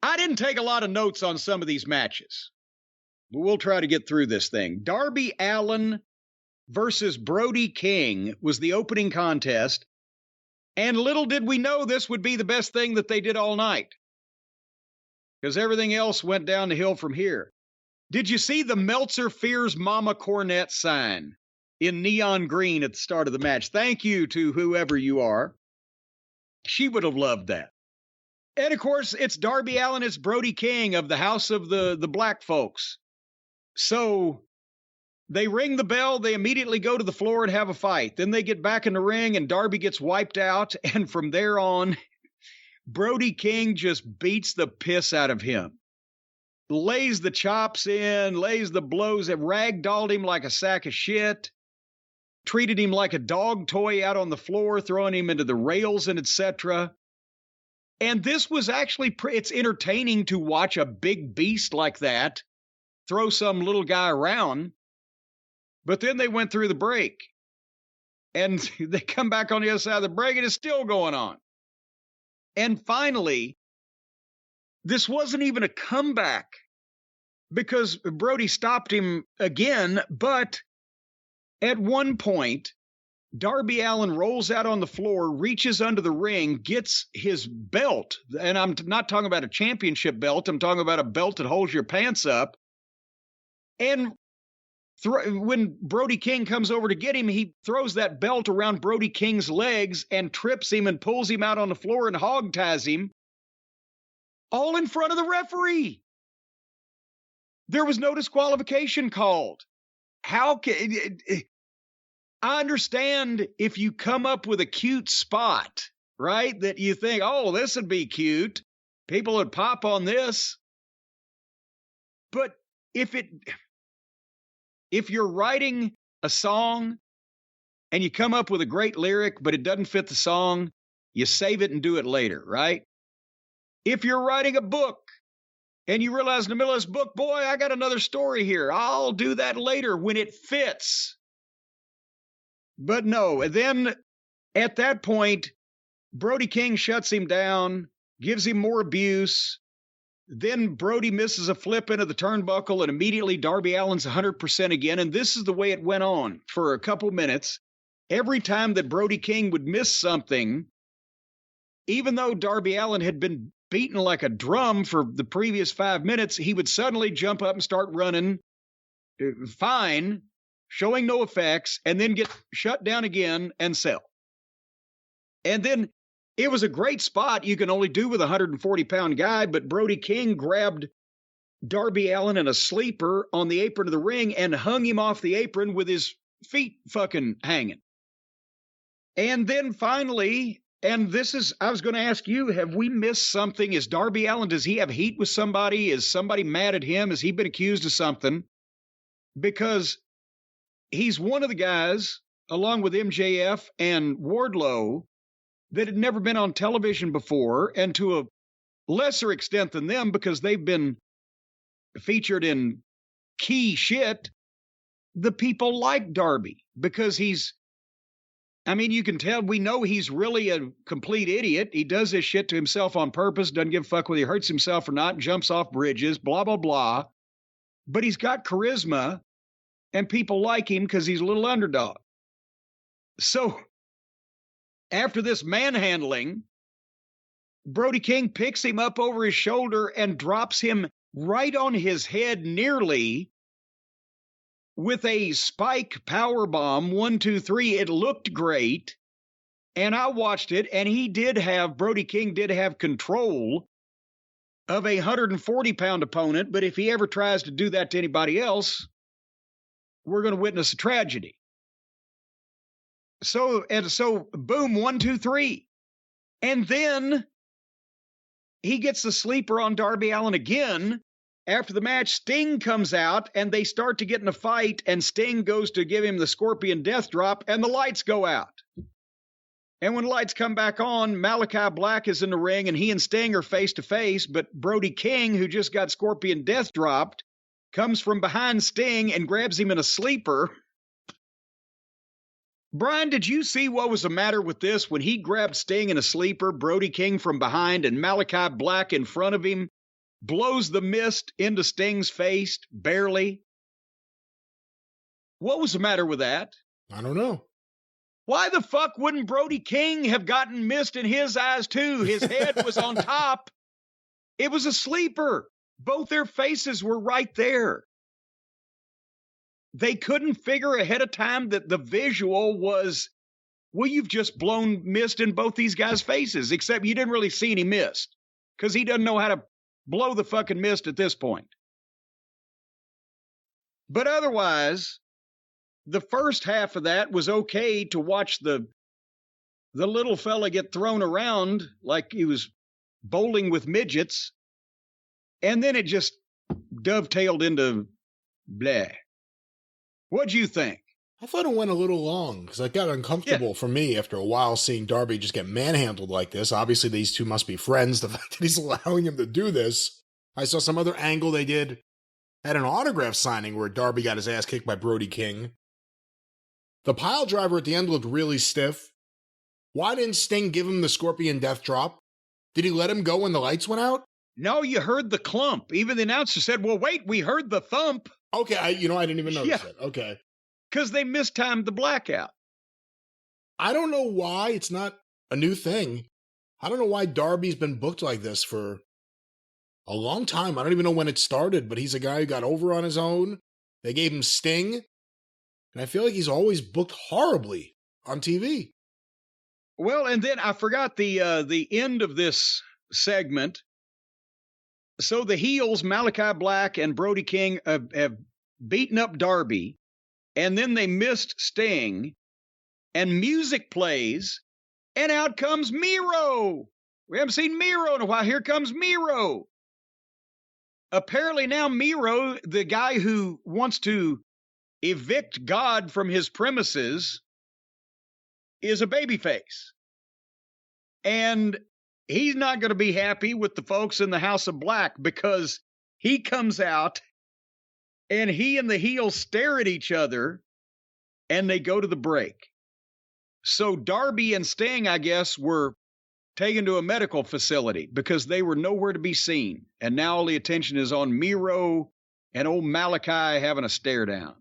I didn't take a lot of notes on some of these matches, but we'll try to get through this thing. Darby Allin versus Brody King was the opening contest, and little did we know this would be the best thing that they did all night, because everything else went down the hill from here. Did you see the Meltzer Fears Mama Cornette sign in neon green at the start of the match? Thank you to whoever you are. She would have loved that. And, of course, it's Darby Allin, it's Brody King of the House of the Black Folks. So they ring the bell, they immediately go to the floor and have a fight. Then they get back in the ring, and Darby gets wiped out. And from there on, Brody King just beats the piss out of him. Lays the chops in, lays the blows, ragdolled him like a sack of shit. Treated him like a dog toy out on the floor, throwing him into the rails and etc. And this was actually, it's entertaining to watch a big beast like that throw some little guy around. But then they went through the break. And they come back on the other side of the break, and it's still going on. And finally, this wasn't even a comeback because Brody stopped him again, but at one point, Darby Allin rolls out on the floor, reaches under the ring, gets his belt, and I'm not talking about a championship belt, I'm talking about a belt that holds your pants up, and when Brody King comes over to get him, he throws that belt around Brody King's legs and trips him and pulls him out on the floor and hog ties him, all in front of the referee. There was no disqualification called. How can... I understand if you come up with a cute spot, right, that you think, oh, this would be cute. People would pop on this. But if you're writing a song and you come up with a great lyric, but it doesn't fit the song, you save it and do it later, right? If you're writing a book and you realize in the middle of this book, boy, I got another story here, I'll do that later when it fits. But no, and then at that point, Brody King shuts him down, gives him more abuse. Then Brody misses a flip into the turnbuckle, and immediately Darby Allin's 100% again. And this is the way it went on for a couple minutes. Every time that Brody King would miss something, even though Darby Allin had been beaten like a drum for the previous 5 minutes, he would suddenly jump up and start running fine, showing no effects, and then get shut down again and sell. And then it was a great spot you can only do with a 140-pound guy, but Brody King grabbed Darby Allin in a sleeper on the apron of the ring and hung him off the apron with his feet fucking hanging. And then finally, and this is, I was going to ask you, have we missed something? Is Darby Allin, does he have heat with somebody? Is somebody mad at him? Has he been accused of something? Because he's one of the guys, along with MJF and Wardlow, that had never been on television before, and to a lesser extent than them, because they've been featured in key shit, the people like Darby, because he's, I mean, you can tell, we know he's really a complete idiot. He does this shit to himself on purpose, doesn't give a fuck whether he hurts himself or not, jumps off bridges, blah, blah, blah. But he's got charisma, and people like him because he's a little underdog. So after this manhandling, Brody King picks him up over his shoulder and drops him right on his head nearly with a spike power bomb, 1, 2, 3. It looked great. And I watched it, and Brody King did have control of a 140-pound opponent. But if he ever tries to do that to anybody else, we're going to witness a tragedy. So boom, 1, 2, 3. And then he gets the sleeper on Darby Allin again. After the match, Sting comes out, and they start to get in a fight, and Sting goes to give him the Scorpion Death Drop, and the lights go out. And when the lights come back on, Malachi Black is in the ring, and he and Sting are face-to-face, but Brody King, who just got Scorpion Death dropped, comes from behind Sting and grabs him in a sleeper. Brian, did you see what was the matter with this when he grabbed Sting in a sleeper, Brody King from behind, and Malachi Black in front of him blows the mist into Sting's face, barely. What was the matter with that? I don't know. Why the fuck wouldn't Brody King have gotten mist in his eyes too? His head was on top. It was a sleeper. Both their faces were right there. They couldn't figure ahead of time that the visual was, well, you've just blown mist in both these guys' faces, except you didn't really see any mist because he doesn't know how to blow the fucking mist at this point. But otherwise, the first half of that was okay to watch the little fella get thrown around like he was bowling with midgets. And then it just dovetailed into bleh. What'd you think? I thought it went a little long because it got uncomfortable for me after a while seeing Darby just get manhandled like this. Obviously, these two must be friends. The fact that he's allowing him to do this. I saw some other angle they did at an autograph signing where Darby got his ass kicked by Brody King. The pile driver at the end looked really stiff. Why didn't Sting give him the Scorpion Death Drop? Did he let him go when the lights went out? No, you heard the clump. Even the announcer said, well, wait, we heard the thump. Okay, I didn't even notice it. Okay. Because they mistimed the blackout. I don't know why. It's not a new thing. I don't know why Darby's been booked like this for a long time. I don't even know when it started, but he's a guy who got over on his own. They gave him Sting. And I feel like he's always booked horribly on TV. Well, and then I forgot the end of this segment. So the heels, Malachi Black and Brody King, have beaten up Darby, and then they missed Sting, and music plays, and out comes Miro. We haven't seen Miro in a while. Here comes Miro. Apparently now Miro, the guy who wants to evict God from his premises, is a babyface. And he's not going to be happy with the folks in the House of Black because he comes out and he and the heel stare at each other and they go to the break. So Darby and Sting, I guess, were taken to a medical facility because they were nowhere to be seen. And now all the attention is on Miro and old Malachi having a stare down.